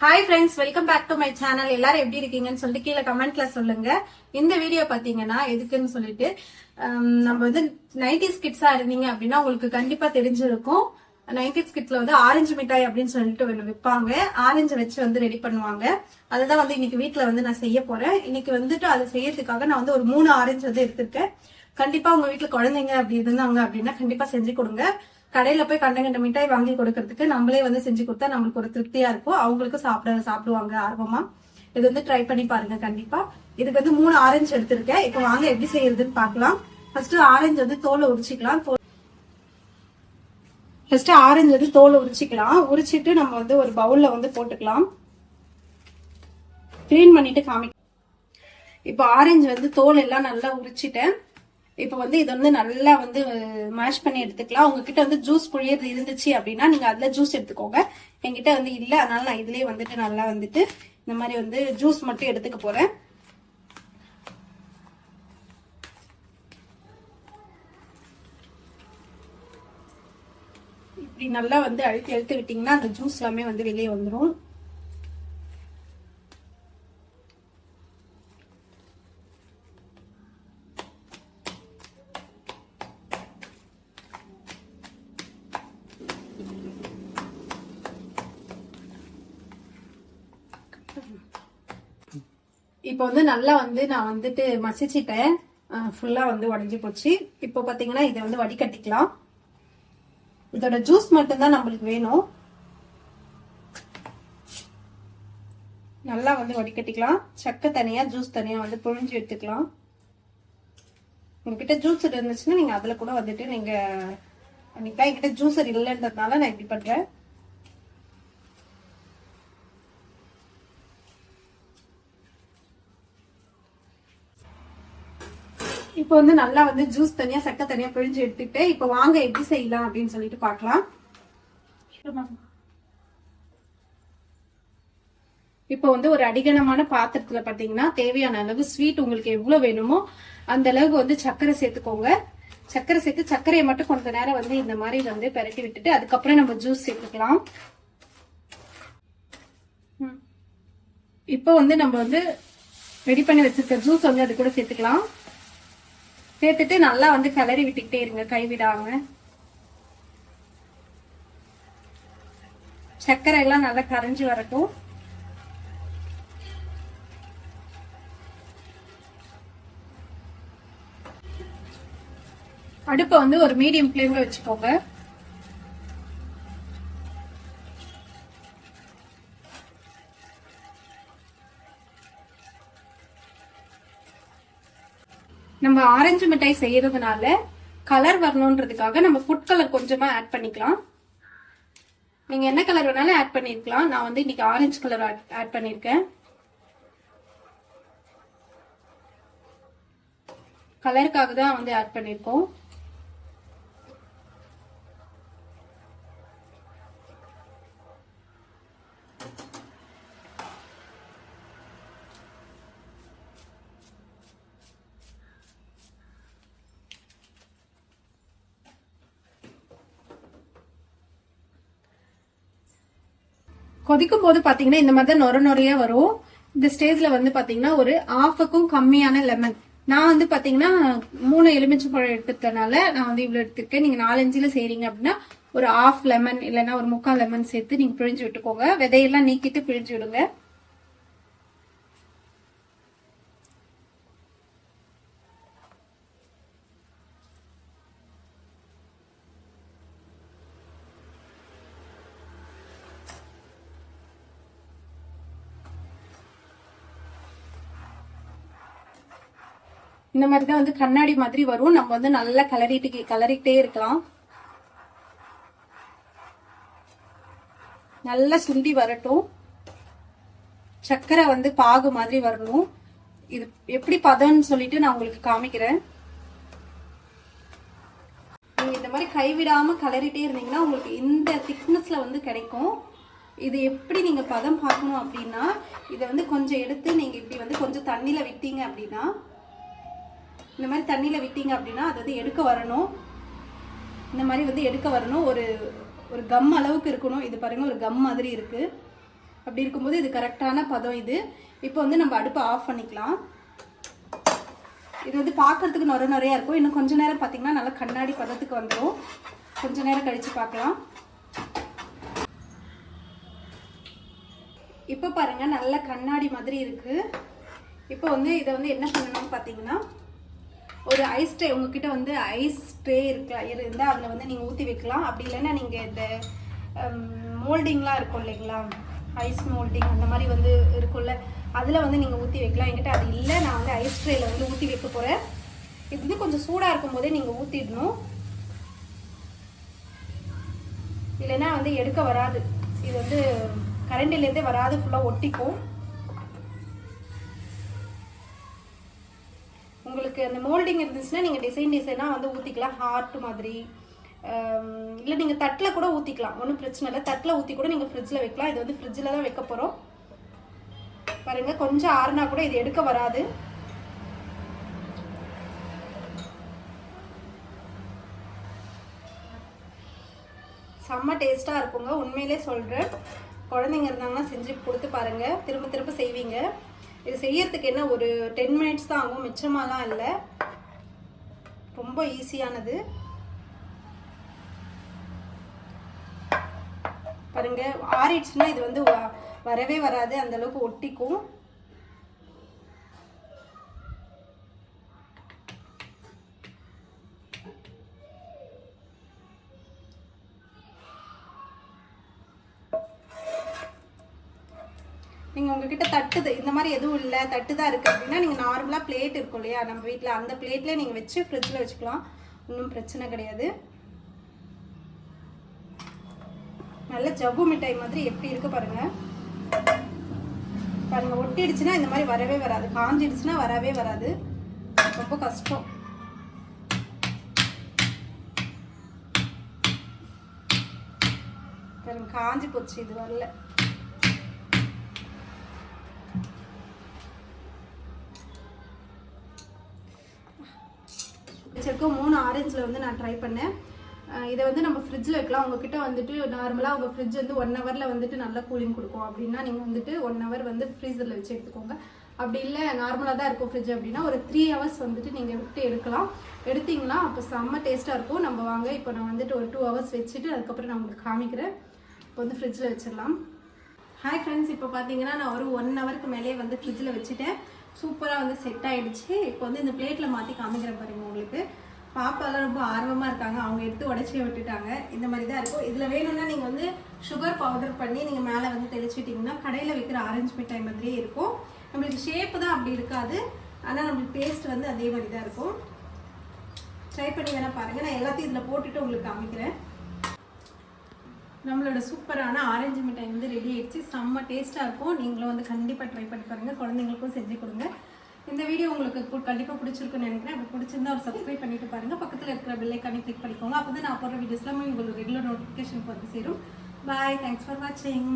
Hi friends, welcome back to my channel. எல்லாரும் எப்படி இருக்கீங்கன்னு சொல்லிட்டு கீழே கமெண்ட்ல சொல்லுங்க. இந்த வீடியோ பாத்தீங்கன்னா எதுக்குன்னு சொல்லிட்டு நம்ம வந்து 90s கிட்ஸா இருந்தீங்க அப்படின்னா உங்களுக்கு கண்டிப்பா தெரிஞ்சிருக்கும். 90s கிட்ஸ்ல வந்து ஆரஞ்சு மிட்டாய் அப்படின்னு சொல்லிட்டு ஒன்று விற்பாங்க. ஆரஞ்சு வச்சு வந்து ரெடி பண்ணுவாங்க. அதுதான் வந்து இன்னைக்கு வீட்டுல வந்து நான் செய்ய போறேன். இன்னைக்கு வந்துட்டு அதை செய்யறதுக்காக நான் வந்து ஒரு 3 ஆரஞ்சு வந்து எடுத்திருக்கேன். கண்டிப்பா உங்க வீட்டுல குழந்தைங்க அப்படி இருந்தாங்க அப்படின்னா கண்டிப்பா செஞ்சு கொடுங்க. கடையில போய் கண்ட மிட்டாய் வாங்கி கொடுக்கறதுக்கு நம்மளே வந்து செஞ்சு கொடுத்தா நம்மளுக்கு ஒரு திருப்தியா இருக்கும். அவங்களுக்கும் சாப்பிடுவாங்க ஆர்வமா. இது வந்து ட்ரை பண்ணி பாருங்க கண்டிப்பா. இதுக்கு வந்து 3 ஆரஞ்சு எடுத்திருக்கேன். இப்போ வாங்க எப்படி செய்யறதுன்னு பாக்கலாம். ஃபர்ஸ்ட் ஆரஞ்சு வந்து தோலை உரிச்சிக்கலாம். ஃபர்ஸ்ட் ஆரஞ்சு வந்து தோலை உரிச்சிட்டு நம்ம வந்து ஒரு பவுல்ல வந்து போட்டுக்கலாம். கிளீன் பண்ணிட்டு காமிக்கலாம். இப்போ ஆரஞ்சு வந்து தோல் எல்லாம் நல்லா உரிச்சிட்டேன். இப்ப வந்து இது வந்து நல்லா வந்து மேஷ் பண்ணி எடுத்துக்கலாம். உங்ககிட்ட வந்து ஜூஸ் புழியறது இருந்துச்சு அப்படின்னா நீங்க அதுல ஜூஸ் எடுத்துக்கோங்க. என்கிட்ட வந்து இல்ல, அதனால நான் இதுலயே வந்துட்டு நல்லா வந்துட்டு இந்த மாதிரி வந்து ஜூஸ் மட்டும் எடுத்துக்க போறேன். இப்படி நல்லா வந்து அழுத்தி விட்டீங்கன்னா அந்த ஜூஸ் எல்லாமே வந்து வெளியே வந்துடும். இப்போ வந்து நல்லா வந்து நான் வந்துட்டு மசிச்சிட்டேன். ஃபுல்லா வந்து உடஞ்சி போச்சு. இப்போ பாத்தீங்கன்னா இதை வந்து வடிகட்டிக்கலாம். இதோட ஜூஸ் மட்டும்தான் நம்மளுக்கு வேணும். நல்லா வந்து வடிகட்டிக்கலாம். சக்கை தனியா ஜூஸ் தனியா வந்து புழிஞ்சு எடுத்துக்கலாம். உங்ககிட்ட ஜூஸர் இருந்துச்சுன்னா நீங்க அதுல கூட வந்துட்டு நீங்க என்கிட்ட ஜூஸர் இல்லைன்றதுனால நான் இப்படி பண்றேன். இப்போ வந்து நல்லா வந்து ஜூஸ் தனியா சக்கை தனியா பிழிஞ்சு எடுத்துக்கிட்டு இப்போ வாங்க எப்படி செய்யலாம் அப்படின்னு சொல்லிட்டு பாக்கலாம். இப்போ வந்து ஒரு அடிகனமான பாத்திரத்துல பாத்தீங்கன்னா தேவையான அளவு ஸ்வீட் உங்களுக்கு எவ்வளவு வேணுமோ அந்த அளவுக்கு வந்து சர்க்கரை சேர்த்துக்கோங்க. சர்க்கரை சேர்த்து சர்க்கரையை மட்டும் கொஞ்ச நேரம் வந்து இந்த மாதிரி வந்து பெரட்டி விட்டுட்டு அதுக்கப்புறம் நம்ம ஜூஸ் சேர்த்துக்கலாம். இப்போ வந்து நம்ம வந்து ரெடி பண்ணி வச்சிருக்க ஜூஸ் வந்து அது கூட சேர்த்துக்கலாம். சேர்த்துட்டு நல்லா வந்து கிளறி விட்டுக்கிட்டே இருங்க, கைவிடாம. சர்க்கரை எல்லாம் நல்லா கரைஞ்சி வரட்டும். அடுப்பை வந்து ஒரு மீடியம் ஃப்ளேம்ல வச்சுக்கோங்க. நம்ம ஆரஞ்சு மிட்டாய் செய்யறதுனால கலர் வரணும்ன்றதுக்காக நம்ம ஃபுட் கலர் கொஞ்சமா ஆட் பண்ணிக்கலாம். நீங்க என்ன கலர் வேணாலும் ஆட் பண்ணிருக்கலாம். நான் வந்து இன்னைக்கு ஆரஞ்சு கலர் ஆட் பண்ணிருக்கேன். கலருக்காக தான் வந்து ஆட் பண்ணிருக்கோம். கொதிக்கும் போது பாத்தீங்கன்னா இந்த மாதிரி தான் நொர நொறையா வரும். இந்த ஸ்டேஜ்ல வந்து பாத்தீங்கன்னா ஒரு ஆஃபுக்கும் கம்மியான லெமன், நான் வந்து பாத்தீங்கன்னா 3 எலுமிச்சம்பழம் எடுத்துட்டனால நான் வந்து இவ்வளவு எடுத்திருக்கேன். நீங்க 4-5ல செய்றீங்க அப்படின்னா ஒரு ஆஃப் லெமன் இல்லைன்னா ஒரு 3/4 லெமன் சேர்த்து நீங்க பிழிஞ்சு விட்டுக்கோங்க. விதையெல்லாம் நீக்கிட்டு பிழிஞ்சு விடுங்க. இந்த மாதிரிதான் வந்து கண்ணாடி மாதிரி வரும். நம்ம வந்து நல்லா கலரிட்டே இருக்கலாம். நல்லா சுண்டி வரட்டும். சர்க்கரை வந்து பாகு மாதிரி வரணும். இது எப்படி பதம்னு சொல்லிட்டு நான் உங்களுக்கு காமிக்கிறேன். நீங்க இந்த மாதிரி கைவிடாம கலரிட்டே இருந்தீங்கன்னா உங்களுக்கு இந்த திக்னஸ்ல வந்து கிடைக்கும். இது எப்படி நீங்க பதம் பார்க்கணும் அப்படின்னா இதை வந்து கொஞ்சம் எடுத்து நீங்க இப்படி வந்து கொஞ்சம் தண்ணியில விட்டீங்க அப்படின்னா இந்த மாதிரி தண்ணியில விட்டீங்க அப்படின்னா அது வந்து எடுக்க வரணும். இந்த மாதிரி வந்து எடுக்க வரணும். ஒரு கம் அளவுக்கு இருக்கணும். இது பாருங்க, ஒரு கம் மாதிரி இருக்கு. அப்படி இருக்கும்போது இது கரெக்டான பதம் இது. இப்போ வந்து நம்ம அடுப்பை ஆஃப் பண்ணிக்கலாம். இது வந்து பார்க்கறதுக்கு நிறையா இருக்கும். இன்னும் கொஞ்ச நேரம் பார்த்தீங்கன்னா நல்லா கண்ணாடி பதத்துக்கு வந்துடும். கொஞ்ச நேரம் கழித்து பார்க்கலாம். இப்போ பாருங்கள் நல்ல கண்ணாடி மாதிரி இருக்குது. இப்போ வந்து இதை வந்து என்ன பண்ணணும்னு பார்த்தீங்கன்னா ஒரு ஐஸ் ட்ரே உங்ககிட்ட வந்து ஐஸ் ட்ரே இருந்தால் அதில் வந்து நீங்கள் ஊற்றி வைக்கலாம். அப்படி இல்லைன்னா நீங்கள் இந்த மோல்டிங்லாம் இருக்கும் இல்லைங்களா, ஐஸ் மோல்டிங் அந்த மாதிரி வந்து இருக்கும்ல, அதில் வந்து நீங்கள் ஊற்றி வைக்கலாம். என்கிட்ட அது இல்லை, நான் வந்து ஐஸ் ட்ரேயில் வந்து ஊற்றி வைக்க போகிறேன். இது வந்து கொஞ்சம் சூடாக இருக்கும் போதே நீங்கள் ஊற்றிடணும், இல்லைன்னா வந்து எடுக்க வராது. இது வந்து கரண்டிலேருந்தே வராது, ஃபுல்லாக ஒட்டிக்கும். உங்களுக்கு அந்த மோல்டிங் இருந்துச்சுன்னா நீங்கள் டிசைனாக வந்து ஊற்றிக்கலாம். ஹார்ட் மாதிரி இல்லை நீங்கள் தட்டில் கூட ஊற்றிக்கலாம், ஒன்றும் பிரச்சனை இல்லை. தட்டில் ஊற்றி கூட நீங்கள் ஃப்ரிட்ஜில் வைக்கலாம். இது வந்து ஃப்ரிட்ஜில் தான் வைக்க போகிறோம். பாருங்கள் கொஞ்சம் ஆறுனா கூட இது எடுக்க வராது. செம்ம டேஸ்ட்டாக இருக்குங்க, உண்மையிலே சொல்கிறேன். குழந்தைங்க இருந்தாங்கன்னா செஞ்சு கொடுத்து பாருங்கள், திரும்ப திரும்ப செய்வீங்க. இது செய்யறதுக்கு என்ன ஒரு 10 மினிட்ஸ் தான் ஆகும், மிச்சமாலாம் இல்லை, ரொம்ப ஈஸியானது. பாருங்க ஆறிடுச்சுன்னா இது வந்து வரவே வராது, அந்த அளவுக்கு ஒட்டிக்கும். நீங்கள் உங்ககிட்ட தட்டுது இந்த மாதிரி எதுவும் இல்லை, தட்டு தான் இருக்குது அப்படின்னா நீங்கள் நார்மலாக பிளேட் இருக்கும் இல்லையா நம்ம வீட்டில், அந்த பிளேட்லேயே நீங்கள் வச்சு ஃப்ரிட்ஜில் வச்சுக்கலாம், ஒன்றும் பிரச்சனை கிடையாது. நல்ல ஜவ்வு மிட்டாய் மாதிரி எப்படி இருக்கு பாருங்க. பாருங்க ஒட்டிடுச்சுன்னா இந்த மாதிரி வரவே வராது, காஞ்சிடுச்சுன்னா வரவே வராது, ரொம்ப கஷ்டம். பாருங்க காஞ்சி போச்சு, இது வரல. வச்சிருக்கோம் 3 ஆரஞ்சில் வந்து நான் ட்ரை பண்ணேன். இதை வந்து நம்ம ஃப்ரிட்ஜில் வைக்கலாம். உங்ககிட்ட வந்துட்டு நார்மலாக உங்கள் ஃப்ரிட்ஜ் வந்து 1 ஹவரில் வந்துட்டு நல்லா கூலிங் கொடுக்கும் அப்படின்னா நீங்கள் வந்துட்டு 1 ஹவர் வந்து ஃப்ரீசரில் வச்சு எடுத்துக்கோங்க. அப்படி இல்லை நார்மலாக தான் இருக்கும் ஃப்ரிட்ஜ் அப்படின்னா ஒரு 3 ஹவர்ஸ் வந்துட்டு நீங்கள் விட்டு எடுக்கலாம். எடுத்திங்கன்னா அப்போ செம்ம டேஸ்ட்டாக இருக்கும். நம்ம வாங்க இப்போ நான் வந்துட்டு ஒரு 2 ஹவர்ஸ் வச்சுட்டு அதுக்கப்புறம் நான் உங்களுக்கு காமிக்கிறேன். இப்போ வந்து ஃப்ரிட்ஜில் வச்சிடலாம். ஹாய் ஃப்ரெண்ட்ஸ், இப்போ பார்த்தீங்கன்னா நான் ஒரு 1 ஹவருக்கு மேலே வந்து ஃப்ரிட்ஜில் வச்சுட்டேன். சூப்பராக வந்து செட் ஆகிடுச்சு. இப்போ வந்து இந்த பிளேட்டில் மாற்றி காமிக்கிறேன் பாருங்கள். உங்களுக்கு பாப்பாலாம் ரொம்ப ஆர்வமாக இருக்காங்க, அவங்க எடுத்து உடச்சி விட்டுட்டாங்க. இந்த மாதிரி தான் இருக்கும். இதில் வேணும்னா நீங்கள் வந்து சுகர் பவுடர் பண்ணி நீங்கள் மேலே வந்து தெளிச்சுட்டிங்கன்னா கடையில் வைக்கிற ஆரஞ்சு மிட்டாய் மாதிரியே இருக்கும். நம்மளுக்கு ஷேப்பு தான் அப்படி இருக்காது, ஆனால் நம்மளுக்கு டேஸ்ட் வந்து அதே மாதிரி தான் இருக்கும். ட்ரை பண்ணி வேணால் பாருங்கள். நான் எல்லாத்தையும் இதில் போட்டுட்டு உங்களுக்கு காமிக்கிறேன். நம்மளோட சூப்பரான ஆரஞ்சு மிட்டாய் வந்து ரெடி ஆயிடுச்சு. செம்ம டேஸ்ட்டாக இருக்கும். நீங்களும் வந்து கண்டிப்பாக ட்ரை பண்ணி பாருங்கள், குழந்தைங்களுக்கும் செஞ்சு கொடுங்க. இந்த வீடியோ உங்களுக்கு கண்டிப்பாக பிடிச்சிருக்குன்னு நினைக்கிறேன். அப்படி பிடிச்சிருந்தா ஒரு சப்ஸ்கிரைப் பண்ணிட்டு பாருங்கள். பக்கத்தில் இருக்கிற பெல் ஐக்கானை கிளிக் பண்ணிக்கோங்க. அப்போ தான் நான் போடுற வீடியோஸ்லாம் உங்களுக்கு ரெகுலர் நோட்டிஃபிகேஷன் வந்து சேரும். பாய், தேங்க்ஸ் ஃபார் வாட்சிங்.